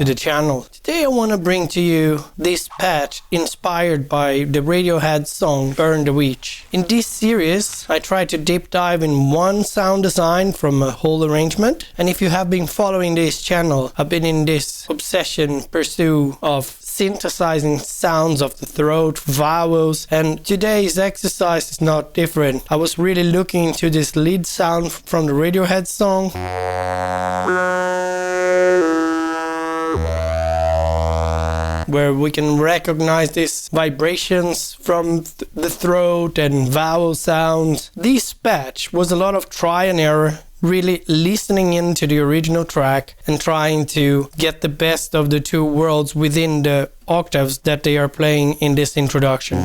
to the channel. Today I want to bring to you this patch inspired by the Radiohead song Burn the Witch. In this series I try to deep dive in one sound design from a whole arrangement, and if you have been following this channel, I've been in this pursuit of synthesizing sounds of the throat, vowels, and today's exercise is not different. I was really looking into this lead sound from the Radiohead song, where we can recognize these vibrations from the throat and vowel sounds. This patch was a lot of try and error, really listening into the original track and trying to get the best of the two worlds within the octaves that they are playing in this introduction.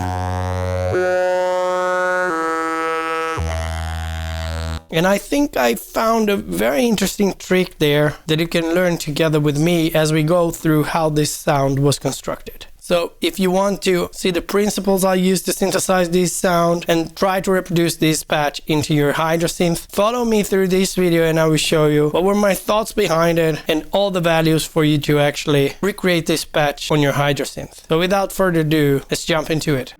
And I think I found a very interesting trick there that you can learn together with me as we go through how this sound was constructed. So if you want to see the principles I used to synthesize this sound and try to reproduce this patch into your Hydrasynth, follow me through this video and I will show you what were my thoughts behind it and all the values for you to actually recreate this patch on your Hydrasynth. So without further ado, let's jump into it.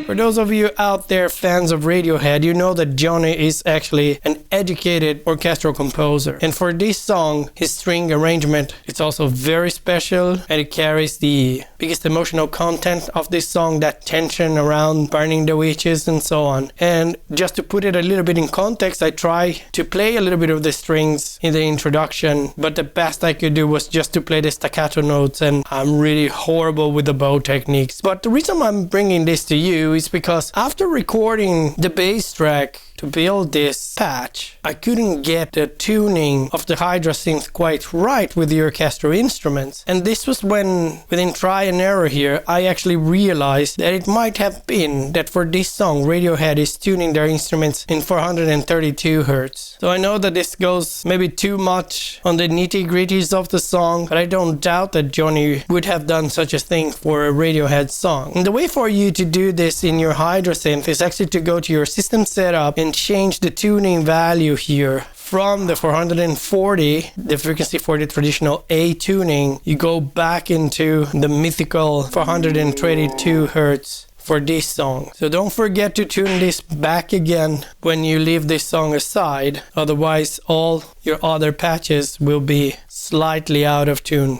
For those of you out there fans of Radiohead, you know that Johnny is actually an educated orchestral composer. And for this song, his string arrangement is also very special, and it carries the biggest emotional content of this song, that tension around burning the witches and so on. And just to put it a little bit in context, I try to play a little bit of the strings in the introduction, but the best I could do was just to play the staccato notes, and I'm really horrible with the bow techniques. But the reason I'm bringing this to you is because after recording the bass track to build this patch, I couldn't get the tuning of the Hydrasynth quite right with the orchestral instruments. And this was when, within try and error here, I actually realized that it might have been that for this song, Radiohead is tuning their instruments in 432 Hz. So I know that this goes maybe too much on the nitty-gritties of the song, but I don't doubt that Johnny would have done such a thing for a Radiohead song. And the way for you to do this in your Hydrasynth is actually to go to your system setup and change the tuning value here from the 440, the frequency for the traditional A tuning. You go back into the mythical 422 Hz for this song. So don't forget to tune this back again when you leave this song aside, otherwise all your other patches will be slightly out of tune.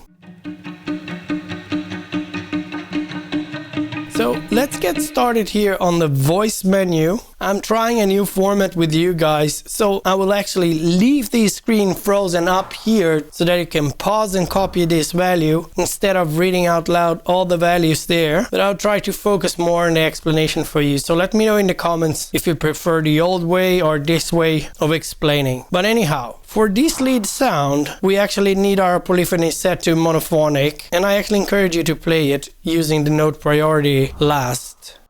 So let's get started here on the voice menu. I'm trying a new format with you guys, so I will actually leave the screen frozen up here so that you can pause and copy this value instead of reading out loud all the values there. But I'll try to focus more on the explanation for you. So let me know in the comments if you prefer the old way or this way of explaining. But anyhow, for this lead sound, we actually need our polyphony set to monophonic, and I actually encourage you to play it using the note priority last.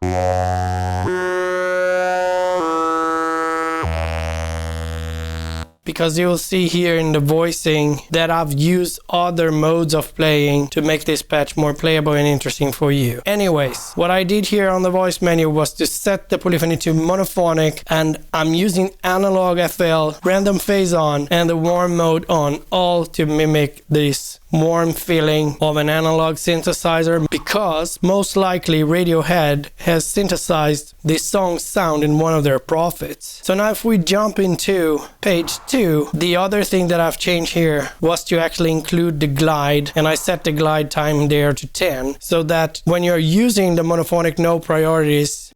Because you'll see here in the voicing that I've used other modes of playing to make this patch more playable and interesting for you. Anyways, what I did here on the voice menu was to set the polyphony to monophonic, and I'm using analog FL, random phase on, and the warm mode on, all to mimic this warm feeling of an analog synthesizer, because most likely Radiohead has synthesized this song's sound in one of their prophets. So now if we jump into page 2, the other thing that I've changed here was to actually include the glide, and I set the glide time there to 10, so that when you're using the monophonic note priorities,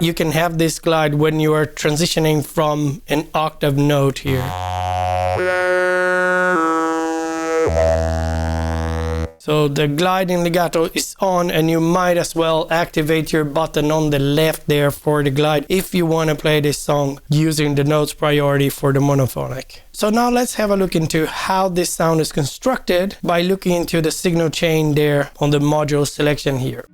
you can have this glide when you are transitioning from an octave note here. So the gliding legato is on, and you might as well activate your button on the left there for the glide if you want to play this song using the notes priority for the monophonic. So now let's have a look into how this sound is constructed by looking into the signal chain there on the module selection here.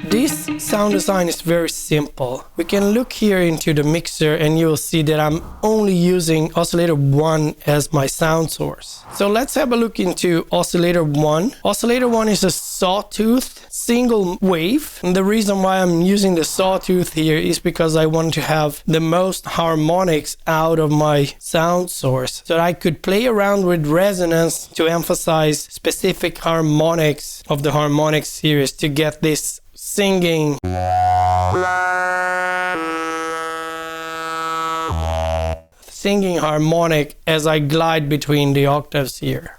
This sound design is very simple. We can look here into the mixer and you'll see that I'm only using oscillator 1 as my sound source. So let's have a look into oscillator 1. Oscillator 1 is a sawtooth single wave. And the reason why I'm using the sawtooth here is because I want to have the most harmonics out of my sound source, so that I could play around with resonance to emphasize specific harmonics of the harmonic series to get this singing harmonic as I glide between the octaves here.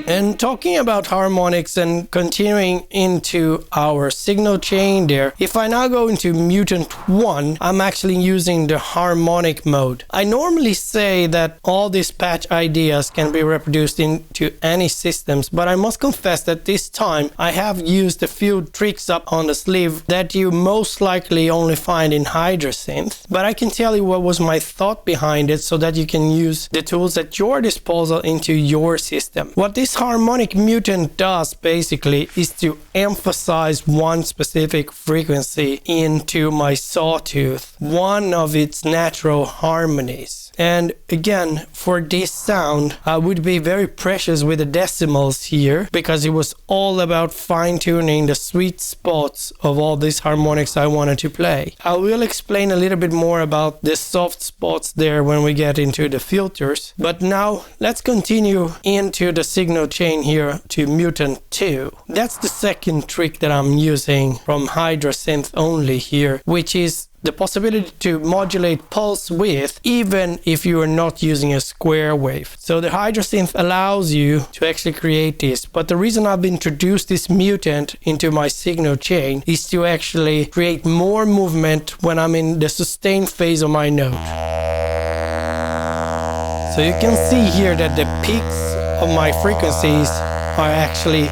And talking about harmonics and continuing into our signal chain there, if I now go into Mutant 1, I'm actually using the harmonic mode. I normally say that all these patch ideas can be reproduced into any systems, but I must confess that this time I have used a few tricks up on the sleeve that you most likely only find in Hydrasynth. But I can tell you what was my thought behind it so that you can use the tools at your disposal into your system. What this harmonic mutant does basically is to emphasize one specific frequency into my sawtooth, one of its natural harmonies. And again, for this sound, I would be very precious with the decimals here, because it was all about fine-tuning the sweet spots of all these harmonics I wanted to play. I will explain a little bit more about the soft spots there when we get into the filters. But now let's continue into the signal chain here to Mutant 2. That's the second trick that I'm using from Hydrasynth only here, which is the possibility to modulate pulse width even if you are not using a square wave. So the Hydrasynth allows you to actually create this, but the reason I've introduced this mutant into my signal chain is to actually create more movement when I'm in the sustain phase of my note. So you can see here that the peaks of my frequencies are actually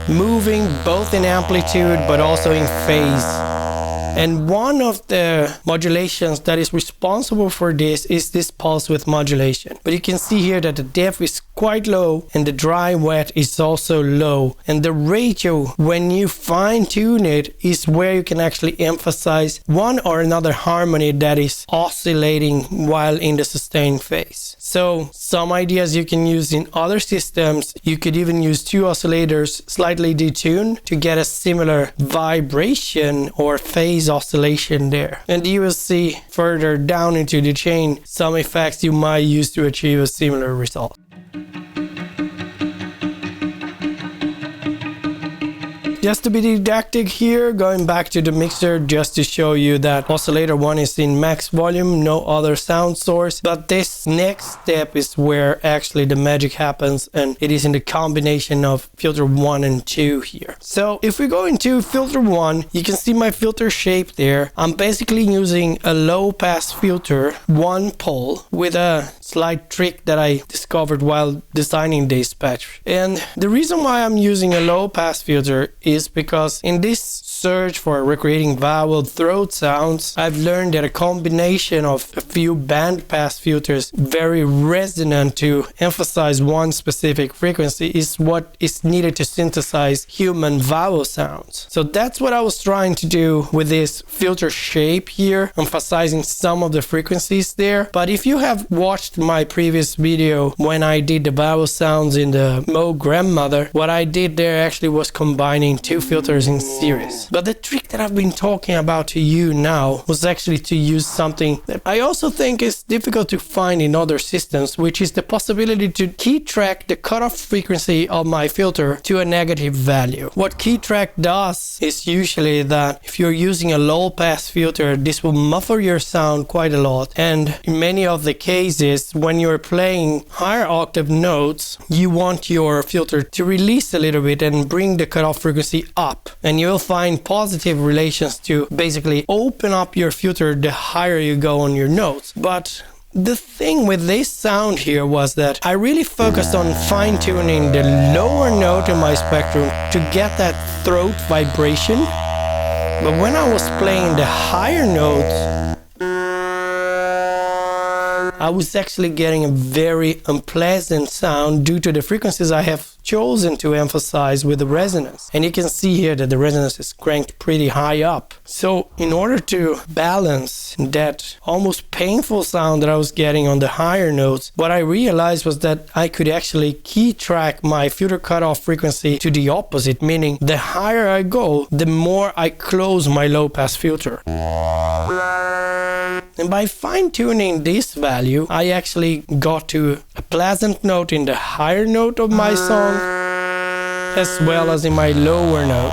moving both in amplitude but also in phase. And one of the modulations that is responsible for this is this pulse width modulation. But you can see here that the depth is quite low and the dry wet is also low. And the ratio, when you fine tune it, is where you can actually emphasize one or another harmony that is oscillating while in the sustain phase. So some ideas you can use in other systems. You could even use two oscillators slightly detuned to get a similar vibration or phase oscillation there. And you will see further down into the chain some effects you might use to achieve a similar result. Just to be didactic here, going back to the mixer just to show you that oscillator 1 is in max volume, no other sound source. But this next step is where actually the magic happens, and it is in the combination of filter 1 and 2 here. So if we go into filter 1, you can see my filter shape there. I'm basically using a low pass filter, one pole, with a slight trick that I discovered while designing this patch. And the reason why I'm using a low pass filter is because in this search for recreating vowel throat sounds, I've learned that a combination of a few band pass filters very resonant to emphasize one specific frequency is what is needed to synthesize human vowel sounds. So that's what I was trying to do with this filter shape here, emphasizing some of the frequencies there. But if you have watched my previous video when I did the vowel sounds in the Mo grandmother, what I did there actually was combining two filters in series. But the trick that I've been talking about to you now was actually to use something that I also think is difficult to find in other systems, which is the possibility to key track the cutoff frequency of my filter to a negative value. What key track does is usually that if you're using a low pass filter, this will muffle your sound quite a lot. And in many of the cases, when you're playing higher octave notes, you want your filter to release a little bit and bring the cutoff frequency up. And you'll find positive relations to basically open up your filter the higher you go on your notes. But the thing with this sound here was that I really focused on fine-tuning the lower note in my spectrum to get that throat vibration. But when I was playing the higher notes, I was actually getting a very unpleasant sound due to the frequencies I have chosen to emphasize with the resonance. And you can see here that the resonance is cranked pretty high up. So in order to balance that almost painful sound that I was getting on the higher notes, what I realized was that I could actually key track my filter cutoff frequency to the opposite, meaning the higher I go, the more I close my low pass filter. And by fine-tuning this value, I actually got to a pleasant note in the higher note of my song, as well as in my lower note.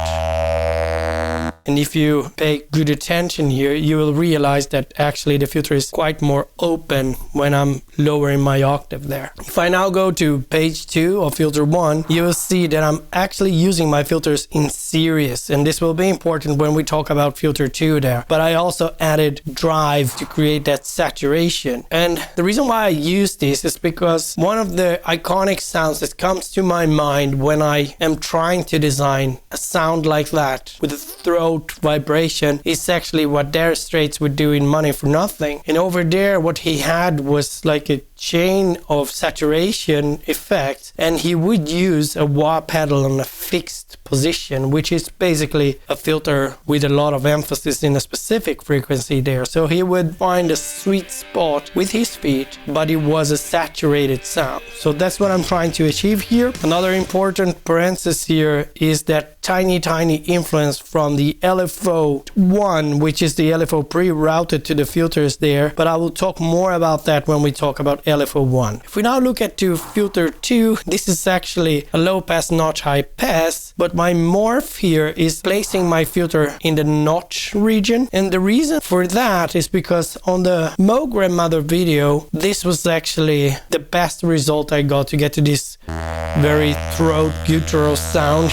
And if you pay good attention here, you will realize that actually the filter is quite more open when I'm lowering my octave there. If I now go to page 2 of filter 1, you will see that I'm actually using my filters in series, and this will be important when we talk about filter 2 there. But I also added drive to create that saturation. And the reason why I use this is because one of the iconic sounds that comes to my mind when I am trying to design a sound like that with a throat vibration is actually what Dire Straits would do in Money for Nothing. And over there, what he had was like a chain of saturation effects, and he would use a wah pedal on a fixed position, which is basically a filter with a lot of emphasis in a specific frequency there. So he would find a sweet spot with his feet, but it was a saturated sound. So that's what I'm trying to achieve here. Another important parenthesis here is that tiny influence from the LFO1, which is the LFO pre-routed to the filters there, but I will talk more about that when we talk about LFO1. If we now look at filter 2, this is actually a low pass notch high pass, but my morph here is placing my filter in the notch region. And the reason for that is because on the Mo Grandmother video, this was actually the best result I got to get to this very throat guttural sound,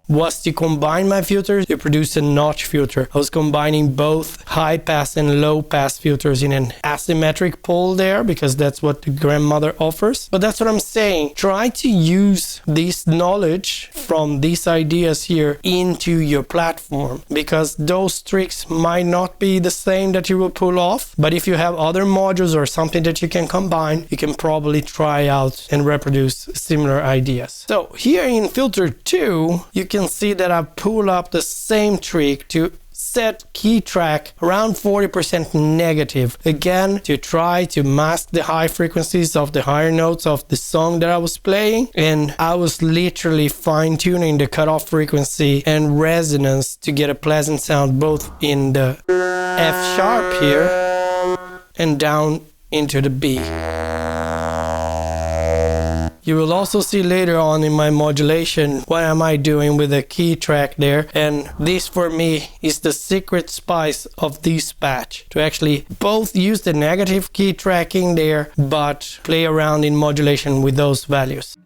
was to combine my filters to produce a notch filter. I was combining both high pass and low pass filters in an asymmetric pole there, because that's what the Grandmother offers. But that's what I'm saying. Try to use this knowledge from these ideas here into your platform, because those tricks might not be the same that you will pull off. But if you have other modules or something that you can combine, you can probably try out and reproduce similar ideas. So here in filter 2, you can see that I pull up the same trick to set key track around 40% negative, again to try to mask the high frequencies of the higher notes of the song that I was playing. And I was literally fine-tuning the cutoff frequency and resonance to get a pleasant sound both in the F sharp here and down into the B. You will also see later on in my modulation what am I doing with the key track there, and this for me is the secret spice of this patch, to actually both use the negative key tracking there but play around in modulation with those values.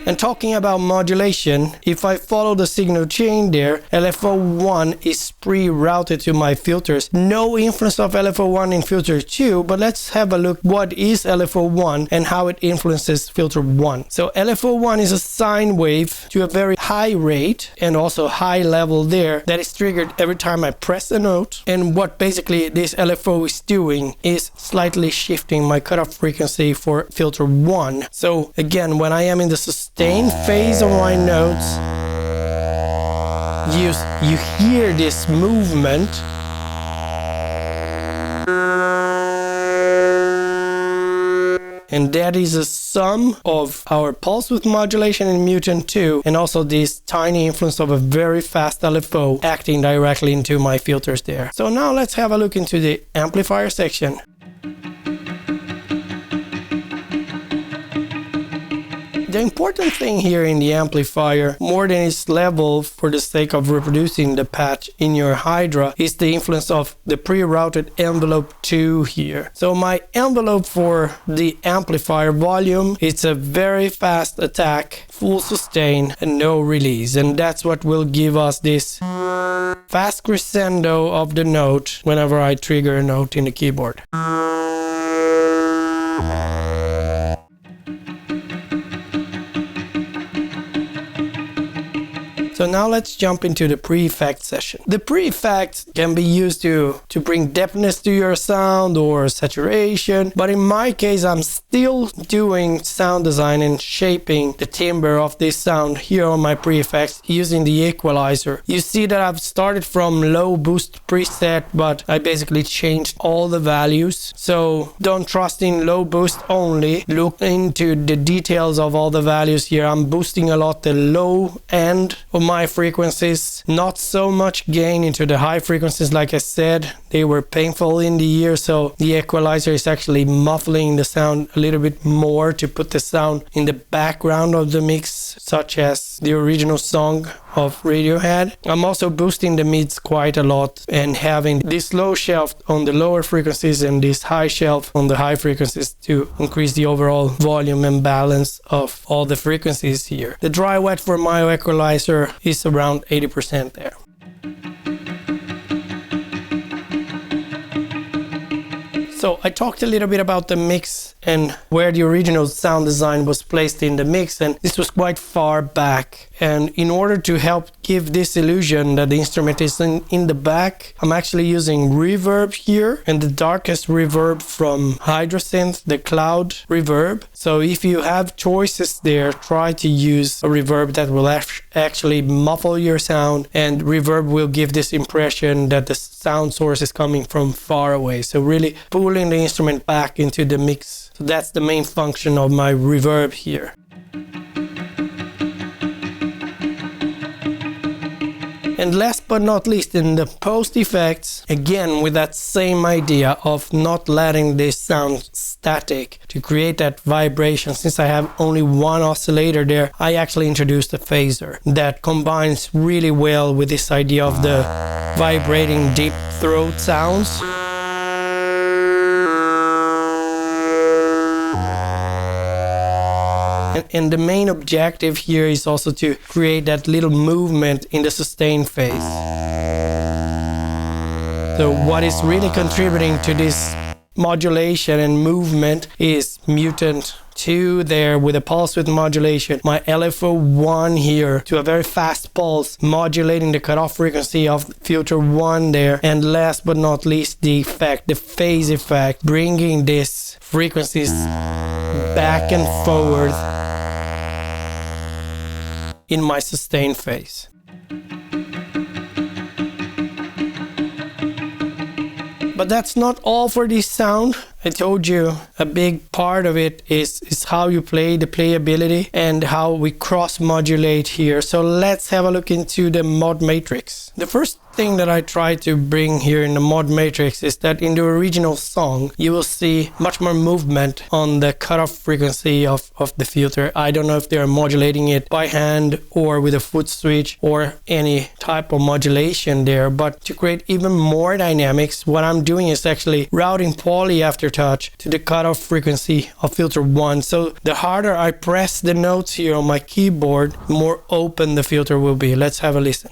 And talking about modulation, if I follow the signal chain there, LFO1 is pre-routed to my filters. No influence of LFO1 in filter 2, but let's have a look what is LFO1 and how it influences filter 1. So LFO1 is a sine wave to a very high rate and also high level there that is triggered every time I press a note. And what basically this LFO is doing is slightly shifting my cutoff frequency for filter 1. So again, when I am in the sustained phase of my notes, you hear this movement, and that is a sum of our pulse width modulation in Mutant 2 and also this tiny influence of a very fast LFO acting directly into my filters there. So now let's have a look into the amplifier section. The important thing here in the amplifier, more than its level for the sake of reproducing the patch in your Hydra, is the influence of the pre-routed envelope 2 here. So my envelope for the amplifier volume, it's a very fast attack, full sustain and no release, and that's what will give us this fast crescendo of the note whenever I trigger a note in the keyboard. So So now let's jump into the pre-effect session. The pre-effects can be used to bring depthness to your sound or saturation, but in my case I'm still doing sound design and shaping the timbre of this sound here on my pre-effects using the equalizer. You see that I've started from low boost preset, but I basically changed all the values. So don't trust in low boost only, look into the details of all the values here. I'm boosting a lot the low end of my frequencies, not so much gain into the high frequencies. Like I said, they were painful in the ear, so the equalizer is actually muffling the sound a little bit more to put the sound in the background of the mix, such as the original song of Radiohead. I'm also boosting the mids quite a lot and having this low shelf on the lower frequencies and this high shelf on the high frequencies to increase the overall volume and balance of all the frequencies here. The dry wet for my equalizer is around 80% there. So I talked a little bit about the mix and where the original sound design was placed in the mix, and this was quite far back. And in order to help give this illusion that the instrument is in the back, I'm actually using reverb here, and the darkest reverb from Hydrasynth, the cloud reverb. So if you have choices there, try to use a reverb that will actually muffle your sound, and reverb will give this impression that the sound source is coming from far away. So really pulling the instrument back into the mix. So that's the main function of my reverb here. And last but not least, in the post effects, again with that same idea of not letting this sound static to create that vibration. Since I have only one oscillator there, I actually introduced a phaser that combines really well with this idea of the vibrating deep throat sounds. And the main objective here is also to create that little movement in the sustain phase. So what is really contributing to this modulation and movement is Mutant 2 there with a pulse width modulation, my LFO1 here to a very fast pulse modulating the cutoff frequency of filter 1 there, and last but not least the effect, the phase effect, bringing these frequencies back and forward in my sustain phase. But that's not all for this sound. I told you a big part of it is how you play, the playability, and how we cross modulate here. So let's have a look into the mod matrix. The first thing that I try to bring here in the mod matrix is that in the original song you will see much more movement on the cutoff frequency of the filter. I don't know if they're modulating it by hand or with a foot switch or any type of modulation there, but to create even more dynamics, what I'm doing is actually routing poly aftertouch to the cutoff frequency of filter 1. So the harder I press the notes here on my keyboard, the more open the filter will be. Let's have a listen.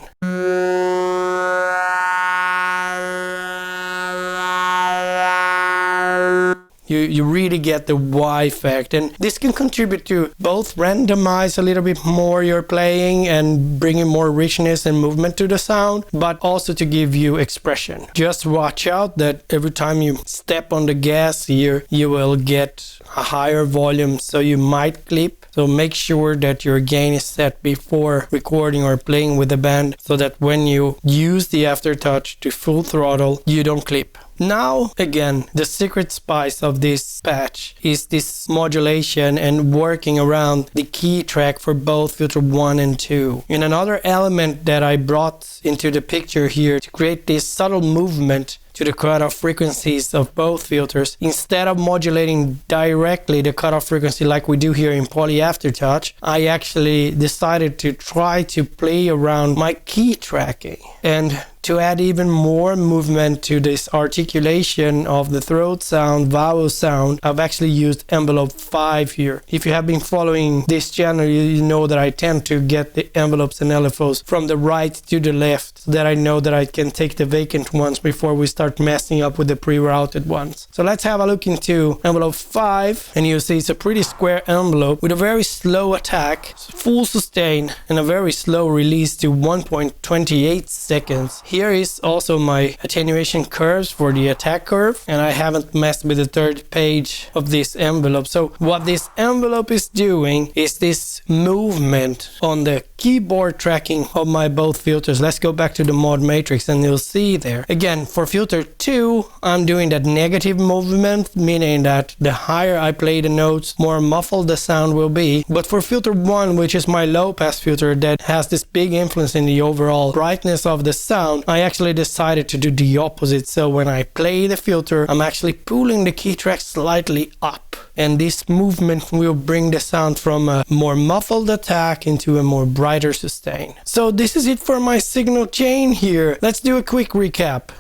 You really get the Y effect, and this can contribute to both randomize a little bit more your playing and bringing more richness and movement to the sound, but also to give you expression. Just watch out that every time you step on the gas here, you will get a higher volume, so you might clip. So make sure that your gain is set before recording or playing with the band, so that when you use the aftertouch to full throttle, you don't clip. Now, again, the secret spice of this patch is this modulation and working around the key track for both filter 1 and 2. And another element that I brought into the picture here to create this subtle movement to the cutoff frequencies of both filters, instead of modulating directly the cutoff frequency like we do here in Poly Aftertouch, I actually decided to try to play around my key tracking. And to add even more movement to this articulation of the throat sound, vowel sound, I've actually used envelope 5 here. If you have been following this channel, you know that I tend to get the envelopes and LFOs from the right to the left, so that I know that I can take the vacant ones before we start start messing up with the pre-routed ones. So let's have a look into envelope 5, and you'll see it's a pretty square envelope with a very slow attack, full sustain, and a very slow release to 1.28 seconds. Here is also my attenuation curves for the attack curve, and I haven't messed with the third page of this envelope. So what this envelope is doing is this movement on the keyboard tracking of my both filters. Let's go back to the mod matrix and you'll see there. Again, for filter 2, I'm doing that negative movement, meaning that the higher I play the notes, more muffled the sound will be. But for filter 1, which is my low pass filter that has this big influence in the overall brightness of the sound, I actually decided to do the opposite. So when I play the filter, I'm actually pulling the key track slightly up. And this movement will bring the sound from a more muffled attack into a more brighter sustain. So this is it for my signal chain here. Let's do a quick recap.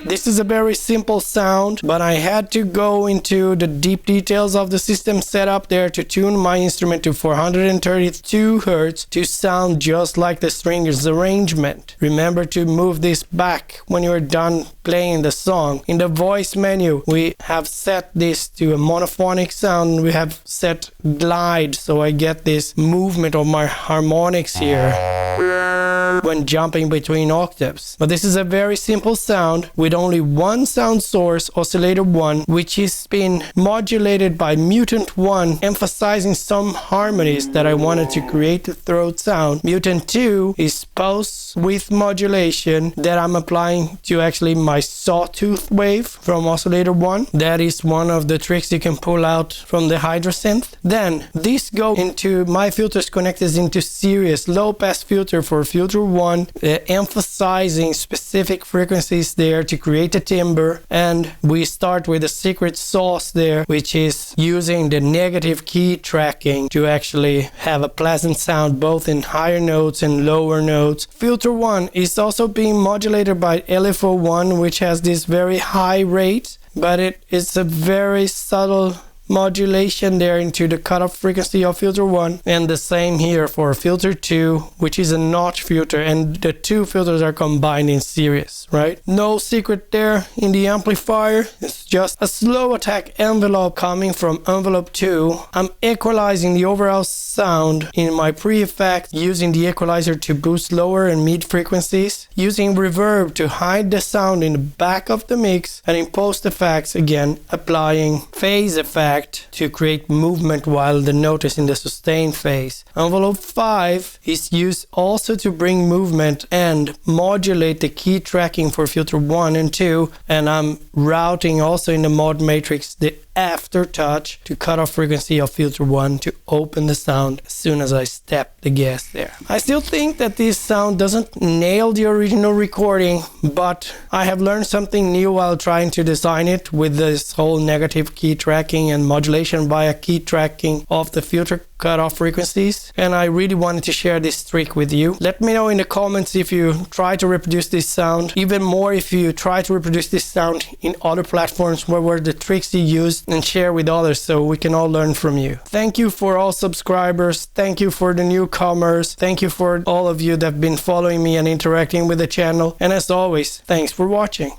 This is a very simple sound, but I had to go into the deep details of the system setup there to tune my instrument to 432 Hz to sound just like the stringers arrangement. Remember to move this back when you're done playing the song. In the voice menu, we have set this to a monophonic sound. We have set glide, so I get this movement of my harmonics here when jumping between octaves. But this is a very simple sound with only one sound source, oscillator 1, which is been modulated by Mutant 1, emphasizing some harmonies that I wanted to create the throat sound. Mutant 2 is post width modulation that I'm applying to actually my sawtooth wave from oscillator 1. That is one of the tricks you can pull out from the Hydrasynth. Then this go into my filters connectors into series low pass filter for filter 1, emphasizing specific frequencies there to create a timbre. And we start with a secret sauce there, which is using the negative key tracking to actually have a pleasant sound both in higher notes and lower notes. Filter 1 is also being modulated by LFO1, which has this very high rate, but it is a very subtle modulation there into the cutoff frequency of filter 1, and the same here for filter 2, which is a notch filter, and the two filters are combined in series, right? No secret there in the amplifier. It's just a slow attack envelope coming from envelope 2. I'm equalizing the overall sound in my pre-effect using the equalizer to boost lower and mid frequencies, using reverb to hide the sound in the back of the mix, and in post effects again applying phase effect to create movement while the note is in the sustain phase. Envelope 5 is used also to bring movement and modulate the key tracking for filter 1 and 2, and I'm routing also in the mod matrix the aftertouch to cut off frequency of filter 1 to open the sound as soon as I step the gas there. I still think that this sound doesn't nail the original recording, but I have learned something new while trying to design it with this whole negative key tracking and modulation via key tracking of the filter cutoff frequencies, and I really wanted to share this trick with you. Let me know in the comments if you try to reproduce this sound, even more if you try to reproduce this sound in other platforms. What were the tricks you used, and share with others so we can all learn from you. Thank you for all subscribers, thank you for the newcomers, thank you for all of you that have been following me and interacting with the channel, and as always, thanks for watching.